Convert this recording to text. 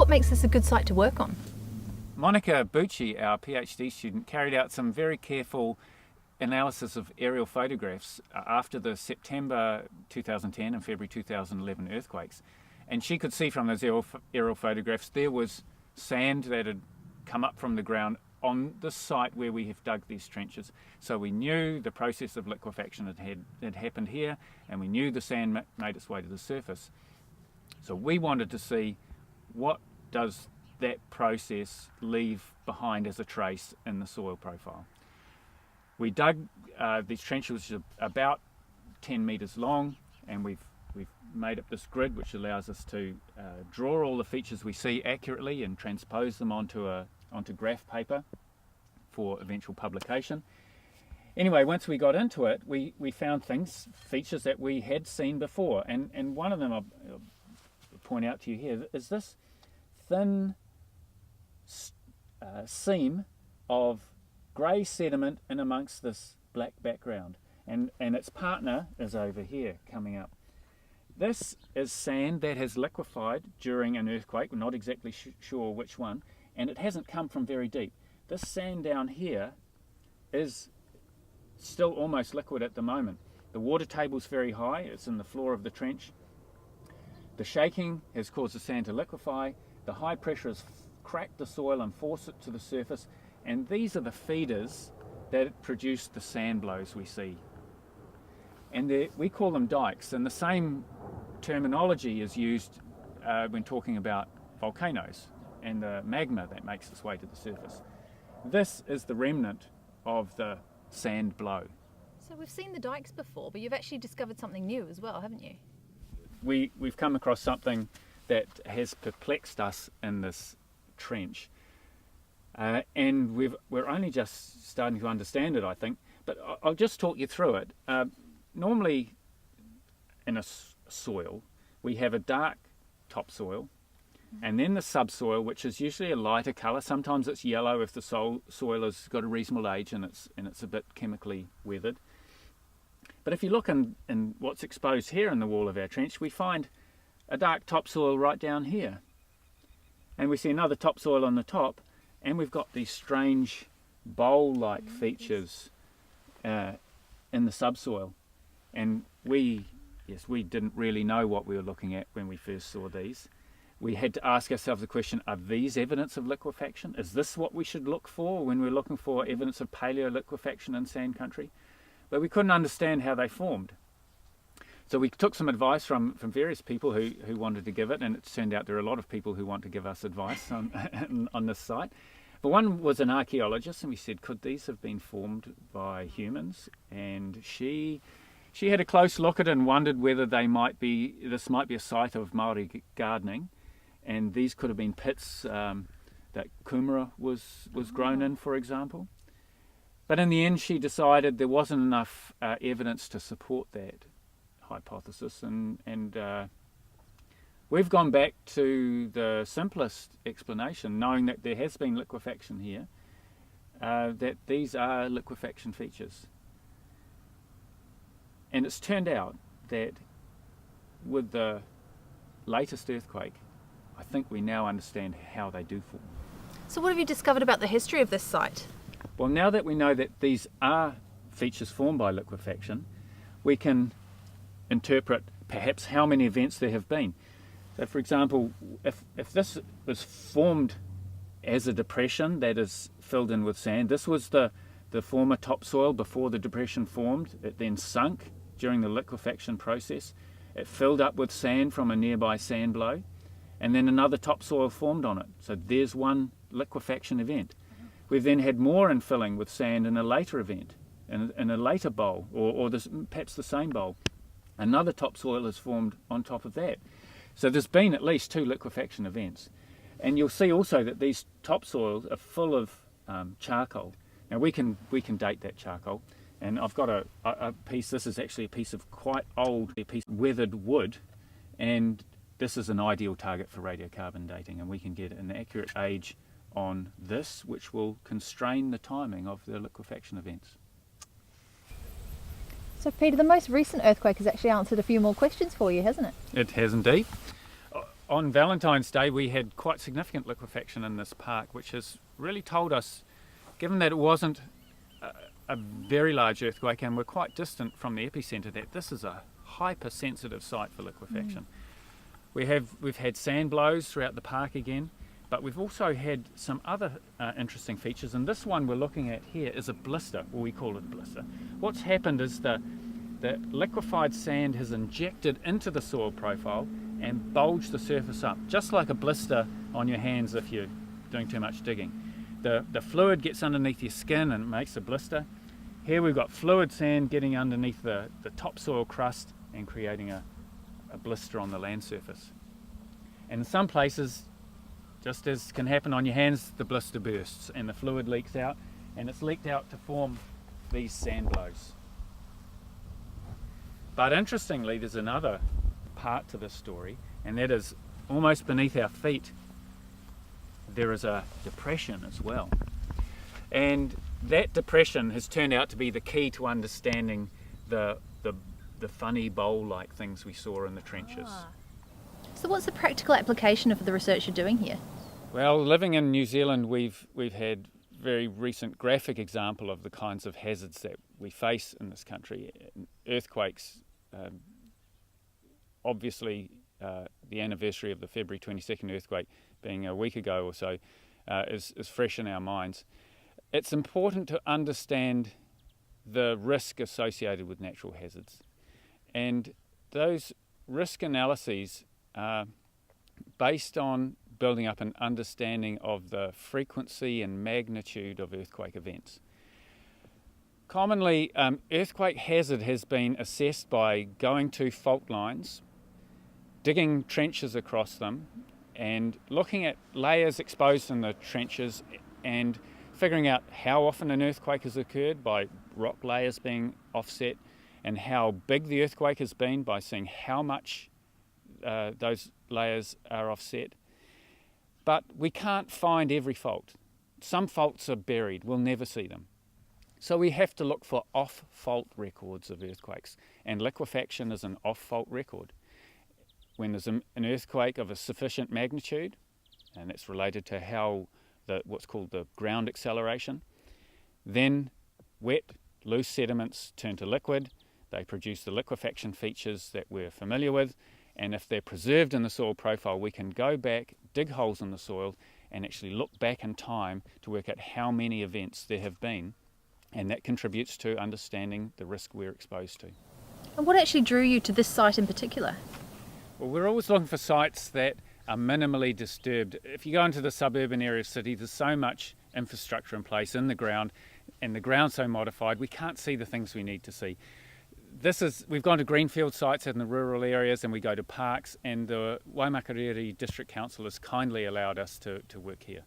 what makes this a good site to work on? Monica Bucci, our PhD student, carried out some very careful analysis of aerial photographs after the September 2010 and February 2011 earthquakes. And she could see from those aerial photographs there was sand that had come up from the ground on the site where we have dug these trenches. So we knew the process of liquefaction had happened here, and we knew the sand made its way to the surface. So we wanted to see what does that process leave behind as a trace in the soil profile. We dug these trenches, which are about 10 metres long, and we've made up this grid which allows us to draw all the features we see accurately and transpose them onto graph paper for eventual publication. Anyway, once we got into it, we found features that we had seen before, and one of them I'll point out to you here is this thin seam of grey sediment in amongst this black background, and its partner is over here coming up. This is sand that has liquefied during an earthquake. We're not exactly sure which one, and it hasn't come from very deep. This sand down here is still almost liquid at the moment. The water table's very high, it's in the floor of the trench. The shaking has caused the sand to liquefy. The high pressure has cracked the soil and forced it to the surface, and these are the feeders that produce the sand blows we see. And we call them dikes, and the same terminology is used when talking about volcanoes and the magma that makes its way to the surface. This is the remnant of the sand blow. So we've seen the dikes before, but you've actually discovered something new as well, haven't you? We've come across something that has perplexed us in this trench, and we're only just starting to understand it, I think, but I'll just talk you through it. Normally in a soil we have a dark topsoil, and then the subsoil, which is usually a lighter colour. Sometimes it's yellow if the soil has got a reasonable age and it's a bit chemically weathered. But if you look in what's exposed here in the wall of our trench, we find a dark topsoil right down here, and we see another topsoil on the top, and we've got these strange bowl-like features in the subsoil. And we didn't really know what we were looking at when we first saw these. We had to ask ourselves the question, are these evidence of liquefaction? Is this what we should look for when we're looking for evidence of paleoliquefaction in sand country? But we couldn't understand how they formed. So we took some advice from various people who wanted to give it, and it turned out there are a lot of people who want to give us advice on this site. But one was an archaeologist, and we said, could these have been formed by humans? And she had a close look at it and wondered whether this might be a site of Maori gardening, and these could have been pits that kumara was grown in, for example. But in the end, she decided there wasn't enough evidence to support that hypothesis, and we've gone back to the simplest explanation, knowing that there has been liquefaction here, that these are liquefaction features. And it's turned out that with the latest earthquake, I think we now understand how they do form. So what have you discovered about the history of this site? Well, now that we know that these are features formed by liquefaction, we can interpret perhaps how many events there have been. So for example, if this was formed as a depression that is filled in with sand, this was the former topsoil before the depression formed. It then sunk during the liquefaction process. It filled up with sand from a nearby sand blow, and then another topsoil formed on it. So there's one liquefaction event. We've then had more infilling with sand in a later event, in a later bowl, or perhaps the same bowl. Another topsoil is formed on top of that. So there's been at least 2 liquefaction events. And you'll see also that these topsoils are full of charcoal. Now we can date that charcoal, and I've got a piece. This is actually a piece of quite old, piece of weathered wood, and this is an ideal target for radiocarbon dating, and we can get an accurate age on this, which will constrain the timing of the liquefaction events. So Peter, the most recent earthquake has actually answered a few more questions for you, hasn't it? It has indeed. on Valentine's Day we had quite significant liquefaction in this park, which has really told us, given that it wasn't a very large earthquake and we're quite distant from the epicentre, that this is a hypersensitive site for liquefaction. We've had sand blows throughout the park again, but we've also had some other interesting features, and this one we're looking at here is a blister, or we call it a blister. What's happened is the liquefied sand has injected into the soil profile and bulged the surface up, just like a blister on your hands if you're doing too much digging. The fluid gets underneath your skin and makes a blister. Here we've got fluid sand getting underneath the topsoil crust and creating a blister on the land surface. And in some places, just as can happen on your hands, the blister bursts and the fluid leaks out, and it's leaked out to form these sand blows. But interestingly, there's another part to this story, and that is almost beneath our feet there is a depression as well. And that depression has turned out to be the key to understanding the funny bowl-like things we saw in the trenches. So what's the practical application of the research you're doing here? Well, living in New Zealand, we've had very recent graphic example of the kinds of hazards that we face in this country. Earthquakes, obviously the anniversary of the February 22nd earthquake being a week ago or so is fresh in our minds. It's important to understand the risk associated with natural hazards. And those risk analyses are based on building up an understanding of the frequency and magnitude of earthquake events. Commonly, earthquake hazard has been assessed by going to fault lines, digging trenches across them, and looking at layers exposed in the trenches and figuring out how often an earthquake has occurred by rock layers being offset, and how big the earthquake has been by seeing how much those layers are offset. But we can't find every fault. Some faults are buried, we'll never see them. So we have to look for off-fault records of earthquakes, and liquefaction is an off-fault record. When there's an earthquake of a sufficient magnitude, and it's related to how what's called the ground acceleration, then wet, loose sediments turn to liquid. They produce the liquefaction features that we're familiar with, and if they're preserved in the soil profile, we can go back, dig holes in the soil, and actually look back in time to work out how many events there have been, and that contributes to understanding the risk we're exposed to. And what actually drew you to this site in particular? Well, we're always looking for sites that are minimally disturbed. If you go into the suburban area of city, there's so much infrastructure in place in the ground, and the ground's so modified, we can't see the things we need to see. We've gone to greenfield sites in the rural areas, and we go to parks, and the Waimakariri District Council has kindly allowed us to work here.